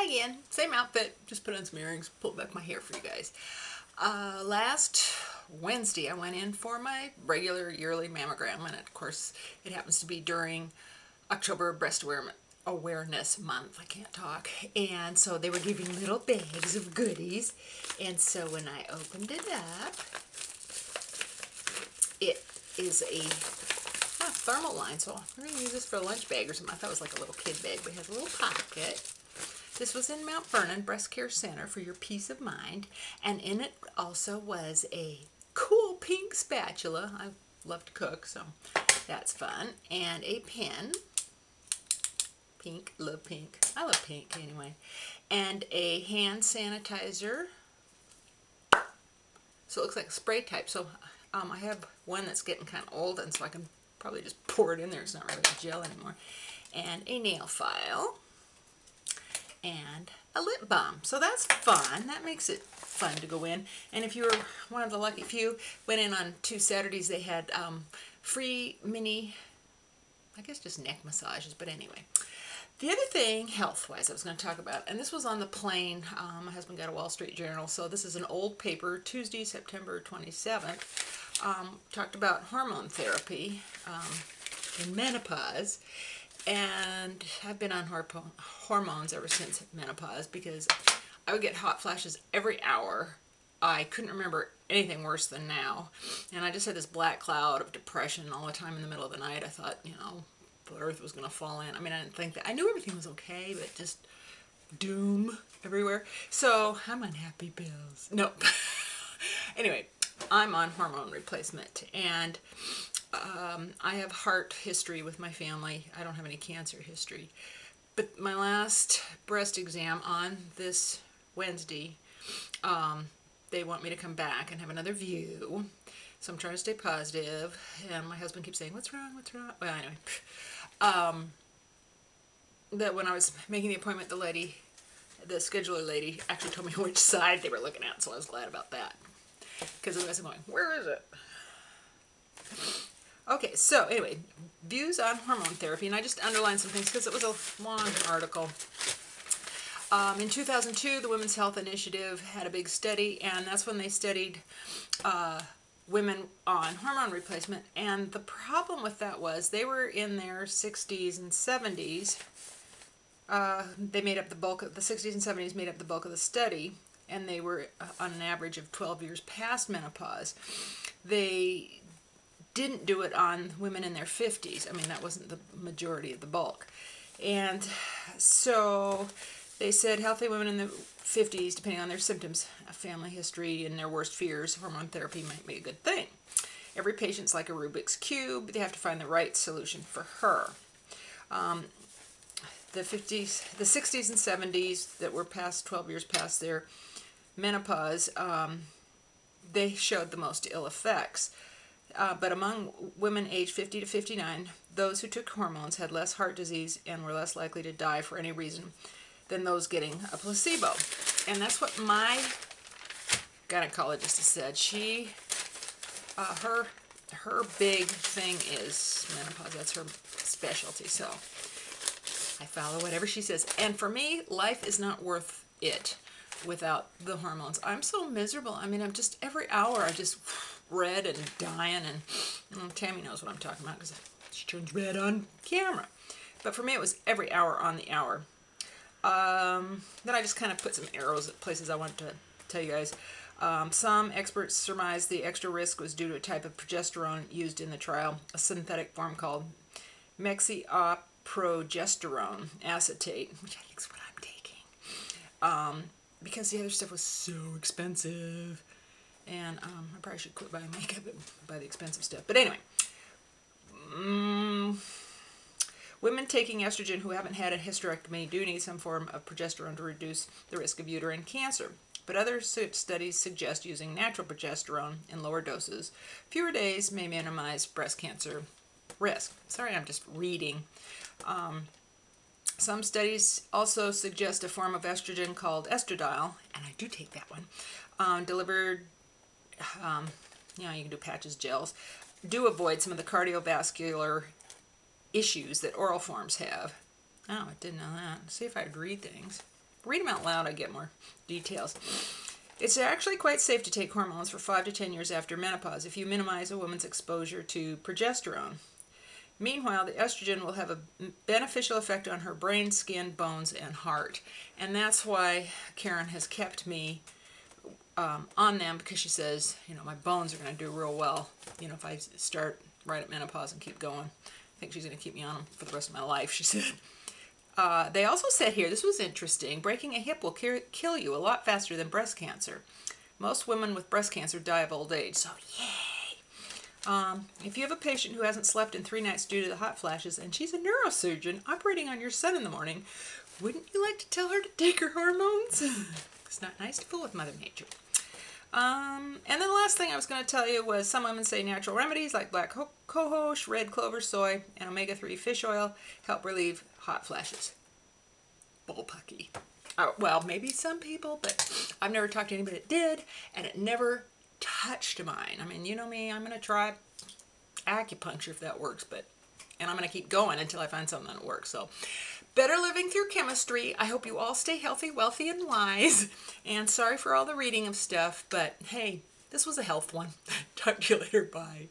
Hi again, same outfit, just put on some earrings, pulled back my hair for you guys. Last Wednesday I went in for my regular yearly mammogram, and of course it happens to be during October Breast Awareness Month. I can't talk. And so they were giving little bags of goodies, and so when I opened it up, it is a thermal line, so I'm going to use this for a lunch bag or something. I thought it was like a little kid bag, but it has a little pocket. This was in Mount Vernon Breast Care Center for your peace of mind, and in it also was a cool pink spatula. I love to cook, so that's fun, and a pen. Pink, love pink. I love pink anyway. And a hand sanitizer. So it looks like a spray type. So I have one that's getting kind of old, and so I can probably just pour it in there. It's not really gel anymore. And a nail file. And a lip balm. So that's fun. That makes it fun to go in. And if you were one of the lucky few, went in on 2 Saturdays, they had free mini, I guess just neck massages, but anyway. The other thing, health-wise, I was going to talk about, and this was on the plane. My husband got a Wall Street Journal, so this is an old paper, Tuesday, September 27th. Talked about hormone therapy in menopause. And I've been on hormones ever since menopause because I would get hot flashes every hour. I couldn't remember anything worse than now. And I just had this black cloud of depression all the time in the middle of the night. I thought, you know, the earth was going to fall in. I mean, I didn't think that. I knew everything was okay, but just doom everywhere. So I'm on happy pills. Nope. Anyway, I'm on hormone replacement. And I have heart history with my family. I don't have any cancer history. But my last breast exam on this Wednesday, they want me to come back and have another view. So I'm trying to stay positive. And my husband keeps saying, what's wrong, what's wrong? Well, anyway. That when I was making the appointment, the scheduler lady actually told me which side they were looking at. So I was glad about that. Because otherwise I'm going, where is it? Okay, so anyway, views on hormone therapy, and I just underlined some things because it was a long article. In 2002, the Women's Health Initiative had a big study, and that's when they studied women on hormone replacement. And the problem with that was they were in their 60s and 70s. They made up the bulk of the 60s and 70s, made up the bulk of the study, and they were on an average of 12 years past menopause. They didn't do it on women in their 50s. I mean, that wasn't the majority of the bulk. And so they said healthy women in the 50s, depending on their symptoms, family history, and their worst fears, hormone therapy might be a good thing. Every patient's like a Rubik's Cube. They have to find the right solution for her. The 60s and 70s that were past 12 years past their menopause, they showed the most ill effects. But among women aged 50 to 59, those who took hormones had less heart disease and were less likely to die for any reason than those getting a placebo. And that's what my gynecologist has said. She, her big thing is menopause. That's her specialty. So I follow whatever she says. And for me, life is not worth it without the hormones. I'm so miserable. I mean, I'm just, every hour I just red and dying, and Tammy knows what I'm talking about because she turns red on camera. But for me, it was every hour on the hour. Then I just kind of put some arrows at places I wanted to tell you guys. Some experts surmised the extra risk was due to a type of progesterone used in the trial, a synthetic form called mexiprogesterone acetate, which I think is what I'm taking, because the other stuff was so expensive. And I probably should quit buying makeup and buy the expensive stuff. But anyway, women taking estrogen who haven't had a hysterectomy do need some form of progesterone to reduce the risk of uterine cancer. But other studies suggest using natural progesterone in lower doses. Fewer days may minimize breast cancer risk. Sorry, I'm just reading. Some studies also suggest a form of estrogen called estradiol, and I do take that one, delivered. You know, you can do patches, gels, do avoid some of the cardiovascular issues that oral forms have. Oh, I didn't know that. See if I'd read things. read them out loud, I get more details. It's actually quite safe to take hormones for 5 to 10 years after menopause if you minimize a woman's exposure to progesterone. Meanwhile, the estrogen will have a beneficial effect on her brain, skin, bones, and heart. And that's why Karen has kept me on them, because she says, you know, my bones are going to do real well, you know, if I start right at menopause and keep going. I think she's going to keep me on them for the rest of my life, she said. They also said here, this was interesting, breaking a hip will kill you a lot faster than breast cancer. Most women with breast cancer die of old age, so yay! If you have a patient who hasn't slept in 3 nights due to the hot flashes, and she's a neurosurgeon operating on your son in the morning, wouldn't you like to tell her to take her hormones? It's not nice to fool with Mother Nature. And then the last thing I was going to tell you was some women say natural remedies like black cohosh, red clover, soy, and omega-3 fish oil help relieve hot flashes. Bullpucky. Well, maybe some people, but I've never talked to anybody that did, and it never touched mine. I mean, you know me, I'm going to try acupuncture if that works, and I'm going to keep going until I find something that works. So, better living through chemistry. I hope you all stay healthy, wealthy, and wise. And sorry for all the reading of stuff, but hey, this was a health one. Talk to you later. Bye.